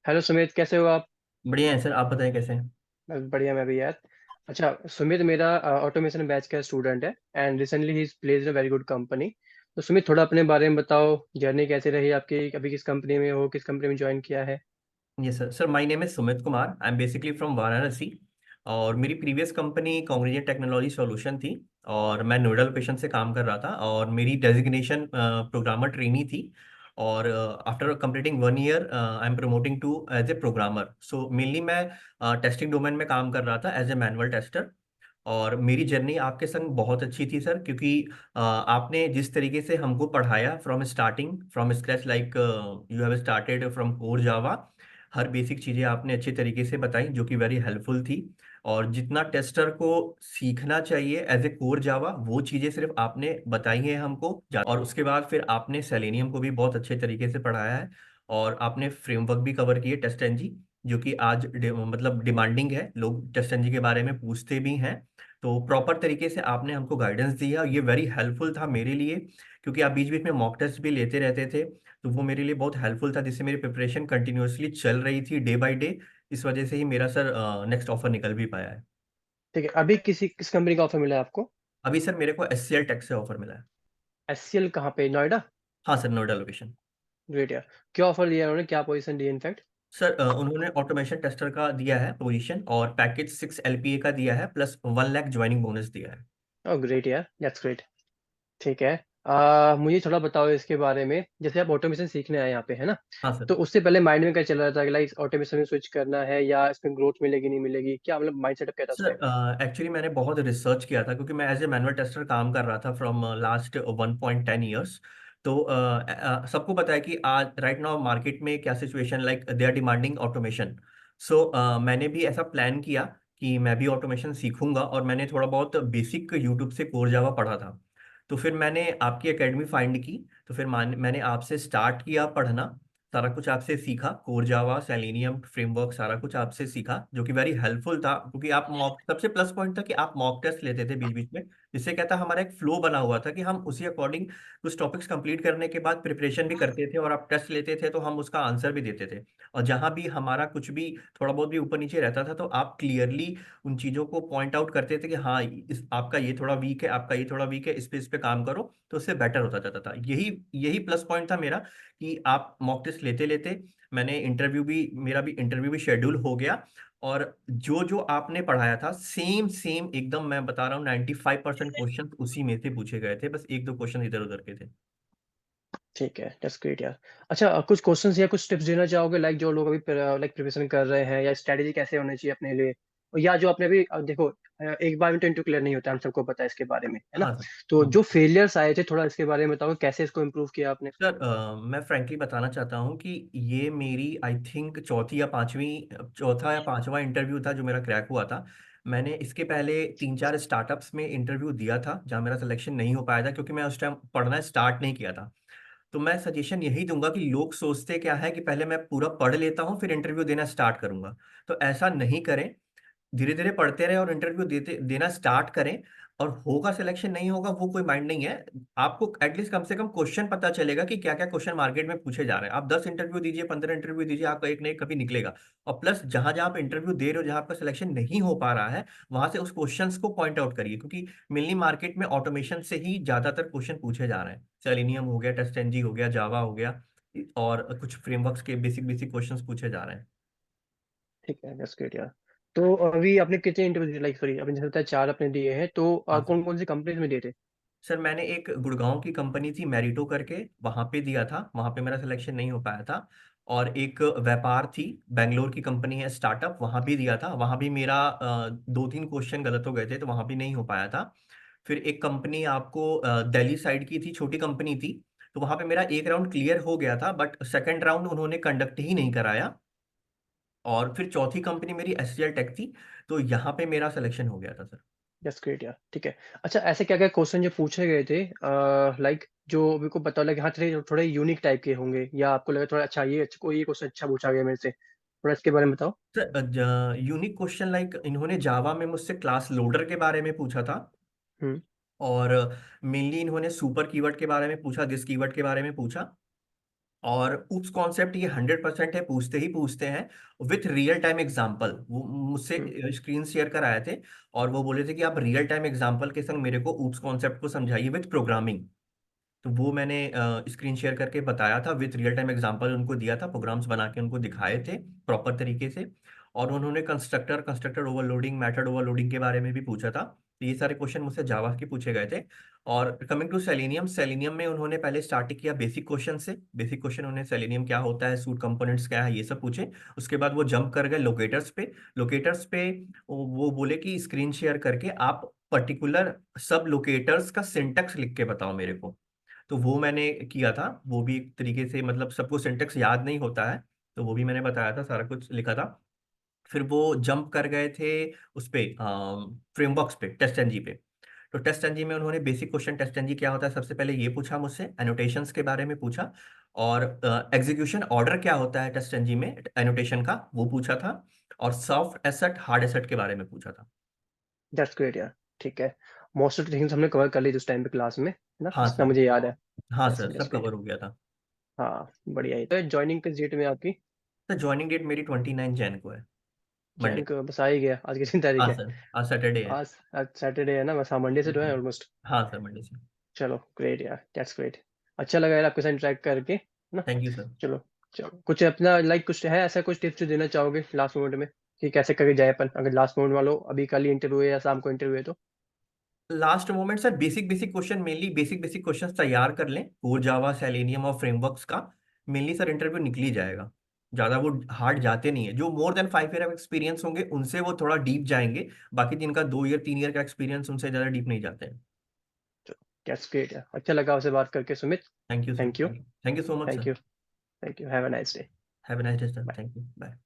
Hello Sumit, कैसे हो आप? बढ़िया है सर। आप बताएं कैसे हैं। बस बढ़िया, मैं भी यार। अच्छा सुमित, मेरा ऑटोमेशन बैच का स्टूडेंट है and recently he plays in a very good company. तो सुमित, थोड़ा अपने बारे में बताओ। जर्नी कैसे रही आपकी? अभी किस कंपनी में हो? किस कंपनी में ज्वाइन किया है? ये sir my name is Sumit Kumar. I am basically from Varanasi. और मेरी प्रीवियस कंपनी कॉन्ग्रेजेंट टेक्नोलॉजी सॉल्यूशन थी। और मैं नोएडा लोकेशन से काम कर रहा था और मेरी डेजिग्नेशन प्रोग्रामर ट्रेनी थी। और after completing 1 year I am promoting to as a programmer. So mainly मैं टेस्टिंग डोमेन में काम कर रहा था एज ए मैनुअल टेस्टर। और मेरी जर्नी आपके संग बहुत अच्छी थी सर, क्योंकि आपने जिस तरीके से हमको पढ़ाया from starting from scratch, like you have started from core Java. Her basic चीज़ें आपने अच्छे तरीके से बताई जो कि वेरी हेल्पफुल थी। और जितना टेस्टर को सीखना चाहिए एज ए कोर जावा वो चीज़ें सिर्फ आपने बताई हैं हमको। और उसके बाद फिर आपने सेलेनियम को भी बहुत अच्छे तरीके से पढ़ाया है। और आपने फ्रेमवर्क भी कवर किए टेस्ट एनजी, जो कि आज मतलब डिमांडिंग है, लोग टेस्ट एनजी के बारे में पूछते भी हैं। तो प्रॉपर तरीके से आपने हमको गाइडेंस दिया और ये वेरी हेल्पफुल था मेरे लिए, क्योंकि आप बीच बीच में मॉक टेस्ट भी लेते रहते थे। तो वो मेरे लिए बहुत हेल्पफुल था, जिससे मेरी प्रिपरेशन कंटिन्यूअसली चल रही थी डे बाय डे। इस वजह से ही मेरा सर नेक्स्ट ऑफर निकल भी पाया है। ठीक है, अभी किस कंपनी का ऑफर मिला है आपको? अभी सर मेरे को एचसीएल टेक से ऑफर मिला है। एचसीएल कहाँ पे, नोएडा? हाँ सर, नोएडा लोकेशन। ग्रेट यार। क्या ऑफर दिया उन्होंने, क्या पोजीशन दी इनफैक्ट? सर उन्होंने ऑटोमेशन टेस्टर का दिया है पोजीशन, और पैकेज 6 LPA का दिया है, प्लस 1 लाख ज्वाइनिंग बोनस दिया है। ओह ग्रेट यार, दैट्स ग्रेट। ठीक है। मुझे थोड़ा बताओ इसके बारे में। जैसे आप ऑटोमेशन सीखने आए यहाँ पे, है ना? हाँ सर। तो उससे पहले माइंड में क्या चल रहा था कि लाइक ऑटोमेशन में स्विच करना है या इसमें ग्रोथ मिलेगी नहीं मिलेगी, क्या मतलब माइंड सेटअप क्या था उस टाइम पे? सर एक्चुअली मैंने बहुत रिसर्च किया था, क्योंकि मैं एज ए मैनुअल टेस्टर काम कर रहा था फ्रॉम लास्ट 1.10 ईयर्स। तो सबको पता है कि आज राइट नाउ मार्केट में क्या situation, like they are demanding automation. So मैंने भी ऐसा प्लान किया कि मैं भी ऑटोमेशन सीखूंगा, और मैंने थोड़ा बहुत बेसिक यूट्यूब से कोर जावा पढ़ा था। तो फिर मैंने आपकी एकेडमी फाइंड की। तो फिर मैंने आपसे स्टार्ट किया पढ़ना। सारा कुछ आपसे सीखा, कोर जावा, सेलेनियम फ्रेमवर्क, सारा कुछ आपसे सीखा, जो कि वेरी हेल्पफुल था, क्योंकि आप मॉक सबसे प्लस पॉइंट था कि आप मॉक टेस्ट लेते थे बीच बीच में। जिससे क्या था, हमारा एक फ्लो बना हुआ था कि हम उसी अकॉर्डिंग कुछ टॉपिक्स कंप्लीट करने के बाद प्रिपरेशन भी करते थे, और आप टेस्ट लेते थे तो हम उसका आंसर भी देते थे। और जहां भी हमारा कुछ भी थोड़ा बहुत भी ऊपर नीचे रहता था, तो आप क्लियरली उन चीज़ों को पॉइंट आउट करते थे कि हाँ, इस आपका ये थोड़ा वीक है, आपका ये थोड़ा वीक है, इस पे काम करो, तो उससे बेटर होता जाता था। यही यही प्लस पॉइंट था मेरा, कि आप मॉक टेस्ट लेते लेते मैंने इंटरव्यू भी मेरा भी इंटरव्यू भी शेड्यूल हो गया। और जो जो आपने पढ़ाया था सेम सेम एकदम, मैं बता रहा हूँ 95% क्वेश्चन उसी में से पूछे गए थे, बस एक दो क्वेश्चन इधर उधर के थे। ठीक है, दैट्स ग्रेट यार। अच्छा, कुछ क्वेश्चंस या कुछ टिप्स देना चाहोगे, लाइक जो लोग अभी लाइक प्रिपरेशन कर रहे हैं, या स्ट्रेटेजी कैसे होनी चाहिए अपने लिए? और या जो आपने अभी देखो, एक बार में तो इंटरव्यू क्लियर नहीं होता, हम सबको पता है इसके बारे में, है ना? हाँ सर। तो हम्म। जो फेलियर्स आए थे, थोड़ा इसके बारे में बताओ, कैसे इसको इम्प्रूव किया आपने? सर मैं फ्रैंकली बताना चाहता हूँ कि ये मेरी आई थिंक चौथा या पांचवा इंटरव्यू था जो मेरा क्रैक हुआ था। मैंने इसके पहले 3 4 स्टार्टअप्स में इंटरव्यू दिया था, जहाँ मेरा सिलेक्शन नहीं हो पाया था, क्योंकि मैं उस टाइम पढ़ना स्टार्ट नहीं किया था। तो मैं सजेशन यही दूंगा कि लोग सोचते क्या है कि पहले मैं पूरा पढ़ लेता हूँ फिर इंटरव्यू देना स्टार्ट करूंगा। तो ऐसा नहीं करें। धीरे धीरे पढ़ते रहे और इंटरव्यू देते देना स्टार्ट करें। और होगा सिलेक्शन, नहीं होगा वो कोई माइंड नहीं है। आपको एटलीस्ट कम से कम क्वेश्चन पता चलेगा कि क्या क्या क्वेश्चन मार्केट में पूछे जा रहे हैं। आप 10 इंटरव्यू दीजिए, 15 इंटरव्यू दीजिए, आपका एक नहीं कभी निकलेगा। और प्लस जहां जहां आप इंटरव्यू दे रहे हो, जहां आपका सिलेक्शन नहीं हो पा रहा है, वहां से उस क्वेश्चंस को पॉइंट आउट करिए, क्योंकि मेनली मार्केट में ऑटोमेशन से ही ज्यादातर क्वेश्चन पूछे जा रहे हैं। सेलेनियम हो गया, टेस्ट एनजी हो गया, जावा हो गया, और कुछ फ्रेमवर्क्स के बेसिक बेसिक क्वेश्चंस पूछे जा रहे हैं। ठीक है, दैट्स ग्रेट यार। तो अभी आपने कितने इंटरव्यू, लाइक सॉरी, आपने जैसे बताया 4 आपने दिए हैं, तो हाँ सर। कौन कौन सी कंपनीज में दिए थे? सर मैंने एक गुड़गांव की कंपनी थी मैरिटो करके, वहां पे दिया था, वहां पे मेरा सिलेक्शन नहीं हो पाया था। और एक व्यापार थी, बेंगलोर की कंपनी है स्टार्टअप, वहां भी दिया था, वहां भी मेरा 2 3 क्वेश्चन गलत हो गए थे, तो वहां भी नहीं हो पाया था। फिर एक कंपनी आपको दिल्ली साइड की थी, छोटी कंपनी थी। तो वहां पे मेरा एक राउंड क्लियर हो गया था, बट सेकंड राउंड उन्होंने कंडक्ट ही नहीं कराया। और फिर चौथी कंपनी मेरी एससीएल टेक थी। तो यहाँ पे मेरा सिलेक्शन हो गया था सर। दैट्स ग्रेट यार। ठीक है। अच्छा, ऐसे क्या क्या क्वेश्चन जो पूछे गए थे, लाइक जो मेरे को पता लगा, हाँ थोड़े थोड़े यूनिक टाइप के होंगे, या आपको लगा थोड़ा अच्छा, ये अच्छा, कोई ये क्वेश्चन अच्छा पूछा गया मेरे से, थोड़ा इसके बारे में बताओ। सर यूनिक क्वेश्चन, लाइक इन्होंने जावा में मुझसे क्लास लोडर के बारे में पूछा था। हम्म। और मेनली इन्होंने सुपर कीवर्ड के बारे में पूछा, दिस कीवर्ड के बारे में पूछा। और उस कॉन्सेप्ट ये 100% है, पूछते ही पूछते हैं विथ रियल टाइम एग्जाम्पल। वो हम्म, मुझसे स्क्रीन शेयर कराए थे और वो बोले थे कि आप रियल टाइम एग्जाम्पल के संग मेरे को ऊप्स कॉन्सेप्ट को समझाइए विथ प्रोग्रामिंग। तो वो मैंने स्क्रीन शेयर करके बताया था, विथ रियल टाइम एग्जांपल उनको दिया था, प्रोग्राम्स बना के उनको दिखाए थे प्रॉपर तरीके से। और उन्होंने constructor constructor overloading, method overloading के बारे में भी पूछा था। तो ये सारे क्वेश्चन मुझसे जावा के पूछे गए थे। और कमिंग टू सेलेनियम, सेलेनियम में उन्होंने पहले स्टार्ट किया बेसिक क्वेश्चन से। बेसिक क्वेश्चन उन्हें सेलेनियम क्या होता है, सूट कंपोनेंट्स क्या है, ये सब पूछे। उसके बाद वो जंप कर गए लोकेटर्स पे। लोकेटर्स पे वो बोले कि स्क्रीन शेयर करके आप पर्टिकुलर सब लोकेटर्स का सिंटेक्स लिख के बताओ मेरे को। तो वो मैंने किया था। वो भी एक तरीके से, मतलब सबको सिंटेक्स याद नहीं होता है, तो वो भी मैंने बताया था, सारा कुछ लिखा था। फिर वो जंप कर गए थे उस पे, फ्रेमवर्क्स पे, टेस्ट एनजी पे। तो टेस्ट एनजी में उन्होंने बेसिक क्वेश्चन, टेस्ट एनजी क्या होता है सबसे पहले ये पूछा मुझसे, एनोटेशंस के बारे में पूछा। और एग्जीक्यूशन ऑर्डर क्या होता है टेस्ट एनजी में एनोटेशन का, वो पूछा था। और सॉफ्ट एसेट हार्ड एसेट के बारे में पूछा था। दैट्स ग्रेट यार। ठीक है, मोस्ट ऑफ द थिंग्स हमने कवर कर ली उस टाइम पे क्लास में, है ना, हाँ जितना सर। मुझे याद है। हाँ दैट्स सर, दैट्स सब ग्रेट। कवर हो गया था। हाँ, बढ़िया है। तो ज्वाइनिंग किस डेट में आपकी? सर ज्वाइनिंग डेट मेरी 29 जैन को है, मंडे। जैन को बस आ ही गया, आज कितनी तारीख हाँ है? सर, आज सैटरडे है। आज सैटरडे है ना, बस हाँ, मंडे से तो है ऑलमोस्ट। हाँ सर, मंडे से। चलो ग्रेट यार, दैट्स ग्रेट। अच्छा लगा यार आपके साथ इंटरेक्ट करके, है ना। Thank you sir. चलो, चलो कुछ अपना लाइक कुछ है ऐसा, कुछ टिप्स जो देना चाहोगे लास्ट मोमेंट में, कि कैसे करके जाए अपन, अगर लास्ट मोमेंट वालों अभी कल ही इंटरव्यू है या शाम को इंटरव्यू है तो? Last moment sir, basic basic question, mainly basic basic question तैयार कर लें, कोर जावा सेलेनियम और फ्रेमवर्क्स का। मेनली सर इंटरव्यू निकल ही जाएगा। ज्यादा वो हार्ड जाते नहीं है। जो more than 5 year of experience होंगे उनसे वो थोड़ा डीप जाएंगे। बाकी जिनका 2 ईयर 3 ईयर का एक्सपीरियंस, उनसे ज्यादा डीप नहीं जाते हैं। दैट्स ग्रेट यार, अच्छा लगा आपसे बात करके Sumit. Thank you sir, thank you. Thank you, thank you so much thank sir. You. Thank you, have a nice day. Have a nice day sir, thank you, bye.